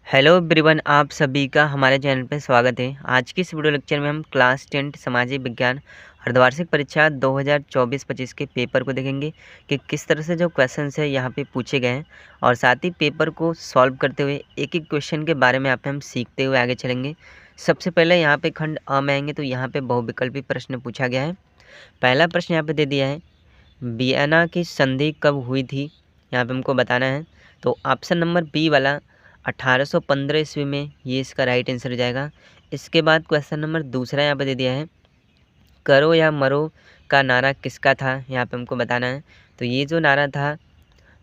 Hello everyone, आप सभी का हमारे चैनल पे स्वागत है। आज की इस वीडियो लेक्चर में हम क्लास 10 सामाजिक विज्ञान अर्धवार्षिक परीक्षा 2024-25 के पेपर को देखेंगे कि किस तरह से जो क्वेश्चंस है यहाँ पे पूछे गए हैं और साथ ही पेपर को सॉल्व करते हुए एक एक क्वेश्चन के बारे में यहाँ पे हम सीखते हुए आगे चलेंगे। सबसे पहले यहाँ पे खंड अ में आएंगे तो यहाँ पे बहुविकल्पी प्रश्न पूछा गया है। पहला प्रश्न यहाँ पे दे दिया है, वियना की संधि कब हुई थी, यहाँ पे हमको बताना है। तो ऑप्शन नंबर बी वाला 1815 ईस्वी में, ये इसका राइट आंसर हो जाएगा। इसके बाद क्वेश्चन नंबर दूसरा यहाँ पे दे दिया है, करो या मरो का नारा किसका था, यहाँ पे हमको बताना है। तो ये जो नारा था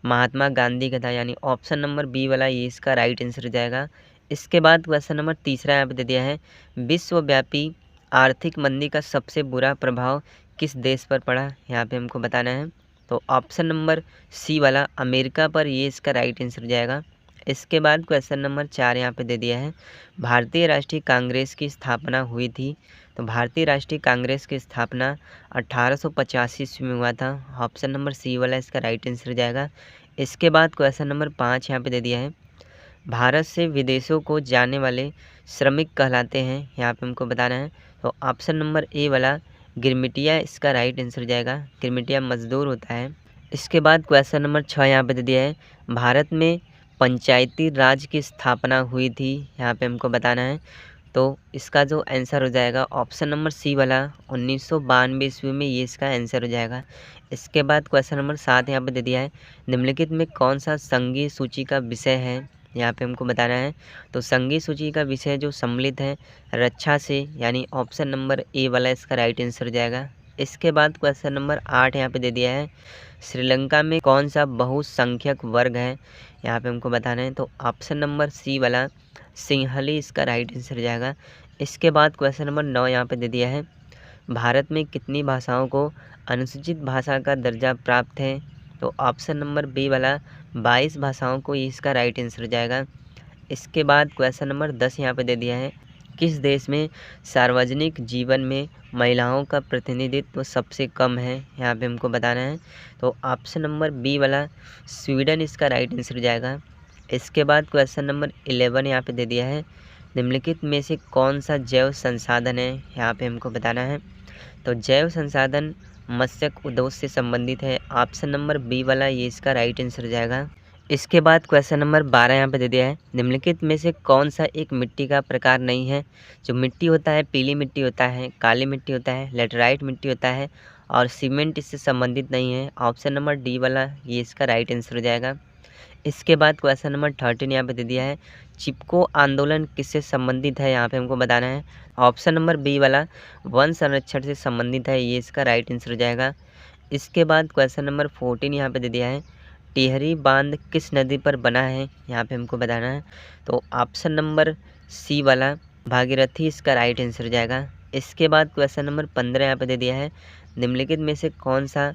महात्मा गांधी का था, यानी ऑप्शन नंबर बी वाला ये इसका राइट आंसर हो जाएगा। इसके बाद क्वेश्चन नंबर तीसरा यहाँ पे दे दिया है, विश्वव्यापी आर्थिक मंदी का सबसे बुरा प्रभाव किस देश पर पड़ा, यहाँ पे हमको बताना है। तो ऑप्शन नंबर सी वाला अमेरिका पर, ये इसका राइट आंसर हो जाएगा। इसके बाद क्वेश्चन नंबर 4 यहाँ पे दे दिया है, भारतीय राष्ट्रीय कांग्रेस की स्थापना हुई थी। तो भारतीय राष्ट्रीय कांग्रेस की स्थापना 1885 ईस्वी में हुआ था। ऑप्शन नंबर सी वाला इसका राइट आंसर हो जाएगा। इसके बाद क्वेश्चन नंबर 5 यहाँ पे दे दिया है, भारत से विदेशों को जाने वाले श्रमिक कहलाते हैं, यहाँ पे हमको बताना है। तो ऑप्शन नंबर ए वाला गिरमिटिया इसका राइट आंसर हो जाएगा। गिरमिटिया मजदूर होता है। इसके बाद क्वेश्चन नंबर 6 यहाँ पे दे दिया है, भारत में पंचायती राज की स्थापना हुई थी, यहाँ पे हमको बताना है। तो इसका जो आंसर हो जाएगा ऑप्शन नंबर सी वाला 1992 ईस्वी में, ये इसका आंसर हो जाएगा। इसके बाद क्वेश्चन नंबर 7 यहाँ पे दे दिया है, निम्नलिखित में कौन सा संघीय सूची का विषय है, यहाँ पे हमको बताना है। तो संघीय सूची का विषय जो सम्मिलित है रक्षा से, यानी ऑप्शन नंबर ए वाला इसका राइट आंसर हो जाएगा। इसके बाद क्वेश्चन नंबर 8 यहाँ पे दे दिया है, श्रीलंका में कौन सा बहुसंख्यक वर्ग है, यहाँ पे हमको बताना है। तो ऑप्शन नंबर सी वाला सिंहली इसका राइट आंसर हो जाएगा। इसके बाद क्वेश्चन नंबर 9 यहाँ पे दे दिया है, भारत में कितनी भाषाओं को अनुसूचित भाषा का दर्जा प्राप्त है। तो ऑप्शन नंबर बी वाला 22 भाषाओं को, ये इसका राइट आंसर हो जाएगा। इसके बाद क्वेश्चन नंबर 10 यहाँ पे दे दिया है, किस देश में सार्वजनिक जीवन में महिलाओं का प्रतिनिधित्व सबसे कम है, यहाँ पे हमको बताना है। तो ऑप्शन नंबर बी वाला स्वीडन इसका राइट आंसर हो जाएगा। इसके बाद क्वेश्चन नंबर 11 यहाँ पे दे दिया है, निम्नलिखित में से कौन सा जैव संसाधन है, यहाँ पे हमको बताना है। तो जैव संसाधन मत्स्य उद्योग से संबंधित है। ऑप्शन नंबर बी वाला ये इसका राइट आंसर हो जाएगा। इसके बाद क्वेश्चन नंबर 12 यहाँ पे दे दिया है, निम्नलिखित में से कौन सा एक मिट्टी का प्रकार नहीं है। जो मिट्टी होता है, पीली मिट्टी होता है, काली मिट्टी होता है, लेटराइट मिट्टी होता है और सीमेंट इससे संबंधित नहीं है। ऑप्शन नंबर डी वाला ये इसका राइट आंसर हो जाएगा। इसके बाद क्वेश्चन नंबर 13 यहाँ पे दे दिया है, चिपको आंदोलन किससे संबंधित है, यहाँ पे हमको बताना है। ऑप्शन नंबर बी वाला वन संरक्षण से संबंधित है, ये इसका राइट आंसर हो जाएगा। इसके बाद क्वेश्चन नंबर 14 यहाँ पे दे दिया है, टिहरी बांध किस नदी पर बना है, यहाँ पे हमको बताना है। तो ऑप्शन नंबर सी वाला भागीरथी इसका राइट आंसर हो जाएगा। इसके बाद क्वेश्चन नंबर 15 यहाँ पे दे दिया है, निम्नलिखित में से कौन सा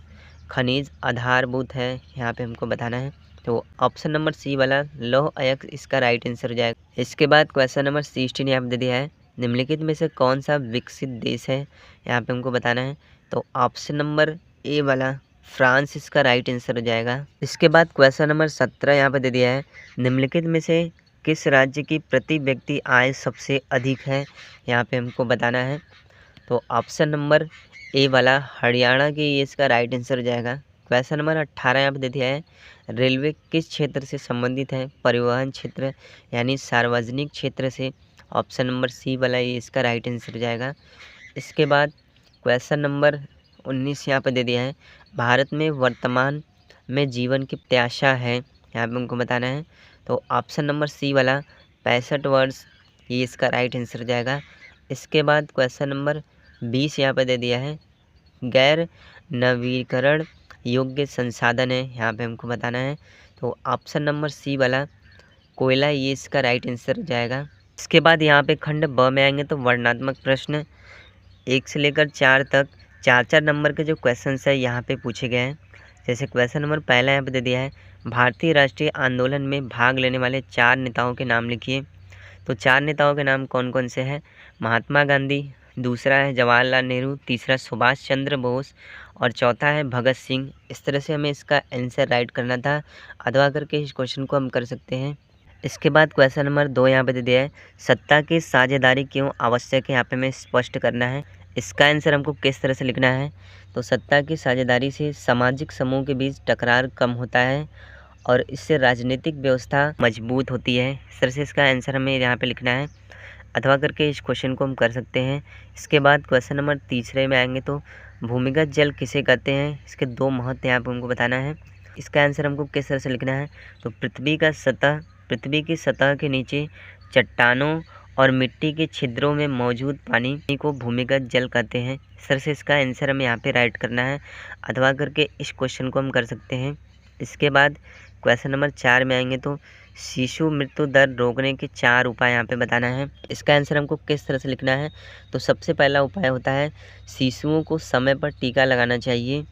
खनिज आधारभूत है, यहाँ पे हमको बताना है। तो ऑप्शन नंबर सी वाला लौह अयस्क इसका राइट आंसर हो जाएगा। इसके बाद क्वेश्चन नंबर 16 यहाँ पे दे दिया है, निम्नलिखित में से कौन सा विकसित देश है, यहाँ पे हमको बताना है। तो ऑप्शन नंबर ए वाला फ्रांस इसका राइट आंसर हो जाएगा। इसके बाद क्वेश्चन नंबर 17 यहाँ पे दे दिया है, निम्नलिखित में से किस राज्य की प्रति व्यक्ति आय सबसे अधिक है, यहाँ पे हमको बताना है। तो ऑप्शन नंबर ए वाला हरियाणा की, ये इसका राइट आंसर हो जाएगा। क्वेश्चन नंबर 18 यहाँ पे दे दिया है, रेलवे किस क्षेत्र से संबंधित है, परिवहन क्षेत्र यानी सार्वजनिक क्षेत्र से। ऑप्शन नंबर सी वाला ये इसका राइट आंसर हो जाएगा। इसके बाद क्वेश्चन नंबर 19 यहाँ पे दे दिया है, भारत में वर्तमान में जीवन की प्रत्याशा है, यहाँ पे हमको बताना है। तो ऑप्शन नंबर सी वाला 65 वर्ष, ये इसका राइट आंसर हो जाएगा। इसके बाद क्वेश्चन नंबर 20 यहाँ पे दे दिया है, गैर नवीकरण योग्य संसाधन है, यहाँ पे हमको बताना है। तो ऑप्शन नंबर सी वाला कोयला, ये इसका राइट आंसर हो जाएगा। इसके बाद यहाँ पे खंड ब में आएंगे तो वर्णनात्मक प्रश्न 1 से लेकर 4 तक 4-4 नंबर के जो क्वेश्चन है यहाँ पे पूछे गए हैं। जैसे क्वेश्चन नंबर पहला यहाँ पे दे दिया है, भारतीय राष्ट्रीय आंदोलन में भाग लेने वाले 4 नेताओं के नाम लिखिए। तो 4 नेताओं के नाम कौन कौन से हैं, महात्मा गांधी, दूसरा है जवाहरलाल नेहरू, तीसरा सुभाष चंद्र बोस और चौथा है भगत सिंह। इस तरह से हमें इसका आंसर राइट करना था, अथवा करके इस क्वेश्चन को हम कर सकते हैं। इसके बाद क्वेश्चन नंबर 2 यहाँ पे दे दिया है, सत्ता की साझेदारी क्यों आवश्यक है, यहाँ पे हमें स्पष्ट करना है। इसका आंसर हमको किस तरह से लिखना है, तो सत्ता की साझेदारी से सामाजिक समूह के बीच टकरार कम होता है और इससे राजनीतिक व्यवस्था मजबूत होती है। इस तरह से इसका आंसर हमें यहाँ पे लिखना है, अथवा करके इस क्वेश्चन को हम कर सकते हैं। इसके बाद क्वेश्चन नंबर 3 में आएंगे तो भूमिगत जल किसे कहते हैं, इसके 2 महत्व यहाँ पे हमको बताना है। इसका आंसर हमको किस तरह से लिखना है, तो पृथ्वी की सतह के नीचे चट्टानों और मिट्टी के छिद्रों में मौजूद पानी को भूमिगत जल कहते हैं। इस तरह से इसका आंसर हमें यहाँ पे राइट करना है, अथवा करके इस क्वेश्चन को हम कर सकते हैं। इसके बाद क्वेश्चन नंबर 4 में आएंगे तो शिशु मृत्यु दर रोकने के 4 उपाय यहाँ पे बताना है। इसका आंसर हमको किस तरह से लिखना है, तो सबसे पहला उपाय होता है शिशुओं को समय पर टीका लगाना चाहिए,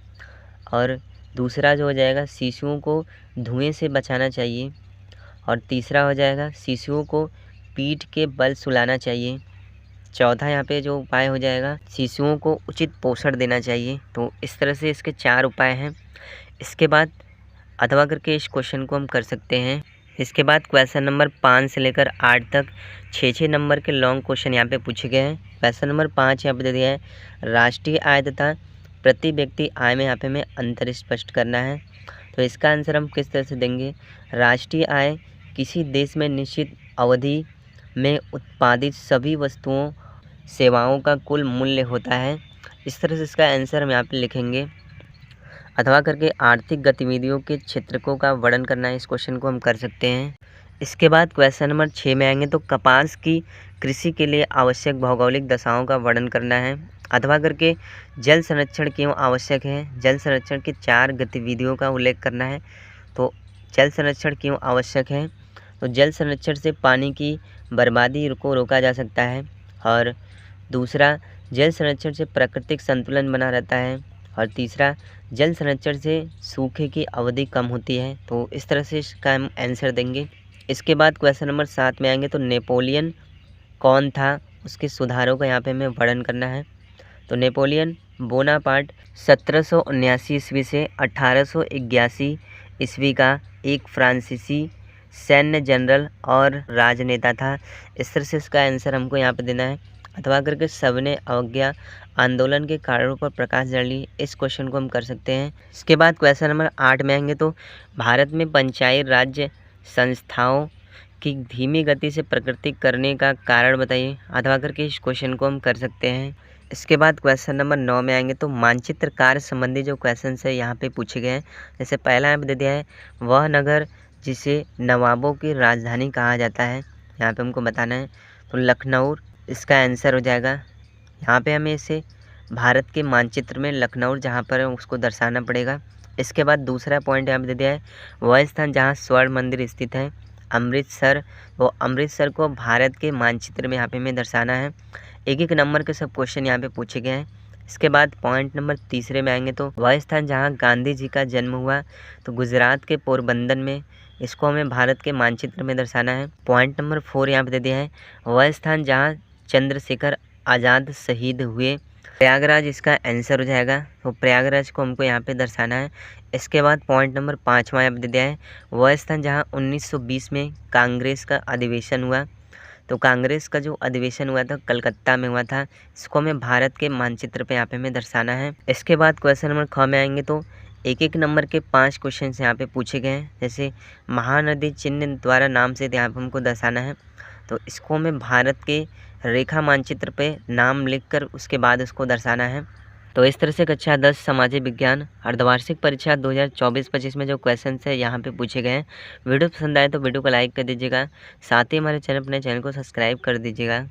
और दूसरा जो हो जाएगा शिशुओं को धुएं से बचाना चाहिए, और तीसरा हो जाएगा शिशुओं को पीठ के बल सुलाना चाहिए। चौथा यहाँ पे जो उपाय हो जाएगा शिशुओं को उचित पोषण देना चाहिए। तो इस तरह से इसके 4 उपाय हैं। इसके बाद अथवा करके इस क्वेश्चन को हम कर सकते हैं। इसके बाद क्वेश्चन नंबर 5 से लेकर 8 तक 6 नंबर के लॉन्ग क्वेश्चन यहाँ पे पूछे गए हैं। क्वेश्चन नंबर 5 यहाँ पे दे दिया है, राष्ट्रीय आय तथा प्रति व्यक्ति आय में यहाँ पे हमें अंतर स्पष्ट करना है। तो इसका आंसर हम किस तरह से देंगे, राष्ट्रीय आय किसी देश में निश्चित अवधि में उत्पादित सभी वस्तुओं सेवाओं का कुल मूल्य होता है। इस तरह से इसका आंसर हम यहाँ पे लिखेंगे, अथवा करके आर्थिक गतिविधियों के क्षेत्रकों का वर्णन करना है। इस क्वेश्चन को हम कर सकते हैं। इसके बाद क्वेश्चन नंबर 6 में आएंगे तो कपास की कृषि के लिए आवश्यक भौगोलिक दशाओं का वर्णन करना है, अथवा करके जल संरक्षण क्यों आवश्यक है, जल संरक्षण की 4 गतिविधियों का उल्लेख करना है। तो जल संरक्षण क्यों आवश्यक है, तो जल संरक्षण से पानी की बर्बादी को रोका जा सकता है, और दूसरा जल संरक्षण से प्राकृतिक संतुलन बना रहता है, और तीसरा जल संरक्षण से सूखे की अवधि कम होती है। तो इस तरह से इसका हम आंसर देंगे। इसके बाद क्वेश्चन नंबर 7 में आएंगे तो नेपोलियन कौन था, उसके सुधारों का यहाँ पे हमें वर्णन करना है। तो नेपोलियन बोनापार्ट 1779 ईस्वी से 1881 ईस्वी का एक फ्रांसीसी सैन्य जनरल और राजनेता था। इस तरह से इसका आंसर हमको यहाँ पे देना है, अथवा करके सबने अवज्ञा आंदोलन के कारणों पर प्रकाश डाली। इस क्वेश्चन को हम कर सकते हैं। इसके बाद क्वेश्चन नंबर 8 में आएंगे तो भारत में पंचायत राज्य संस्थाओं की धीमी गति से प्रकृति करने का कारण बताइए, अथवा करके इस क्वेश्चन को हम कर सकते हैं। इसके बाद क्वेश्चन नंबर 9 में आएंगे तो मानचित्र कार्य संबंधी जो क्वेश्चन है यहाँ पे पूछे गए हैं। जैसे पहला यहाँ पे दे दिया है, वह नगर जिसे नवाबों की राजधानी कहा जाता है, यहाँ पे हमको बताना है। तो लखनऊ इसका आंसर हो जाएगा। यहाँ पे हमें इसे भारत के मानचित्र में लखनऊ जहाँ पर है उसको दर्शाना पड़ेगा। इसके बाद दूसरा पॉइंट यहाँ पे दे दिया है, वह स्थान जहाँ स्वर्ण मंदिर स्थित है अमृतसर, वो अमृतसर को भारत के मानचित्र में यहाँ पे हमें दर्शाना है। एक नंबर के सब क्वेश्चन यहाँ पे पूछे गए हैं। इसके बाद पॉइंट नंबर 3 में आएंगे तो वह स्थान जहाँ गांधी जी का जन्म हुआ, तो गुजरात के पोरबंदर में, इसको हमें भारत के मानचित्र में दर्शाना है। पॉइंट नंबर 4 यहाँ पे दे दिया है, वह स्थान जहाँ चंद्रशेखर आज़ाद शहीद हुए, प्रयागराज इसका आंसर हो जाएगा। तो प्रयागराज को हमको यहाँ पे दर्शाना है। इसके बाद पॉइंट नंबर 5 यहाँ पे दे दिया है, वह स्थान जहाँ 1920 में कांग्रेस का अधिवेशन हुआ, तो कांग्रेस का जो अधिवेशन हुआ था कलकत्ता में हुआ था, इसको हमें भारत के मानचित्र पे यहाँ पे हमें दर्शाना है। इसके बाद क्वेश्चन नंबर 6 में आएंगे तो एक नंबर के 5 क्वेश्चन यहाँ पे पूछे गए हैं। जैसे महानदी चिन्ह द्वारा नाम से यहाँ पे हमको दर्शाना है, तो इसको हमें भारत के रेखा मानचित्र पे नाम लिखकर उसके बाद उसको दर्शाना है। तो इस तरह से कक्षा 10 सामाजिक विज्ञान अर्धवार्षिक परीक्षा 2024-25 में जो क्वेश्चन है यहाँ पे पूछे गए हैं। वीडियो पसंद आए तो वीडियो को लाइक कर दीजिएगा, साथ ही हमारे चैनल अपने चैनल को सब्सक्राइब कर दीजिएगा।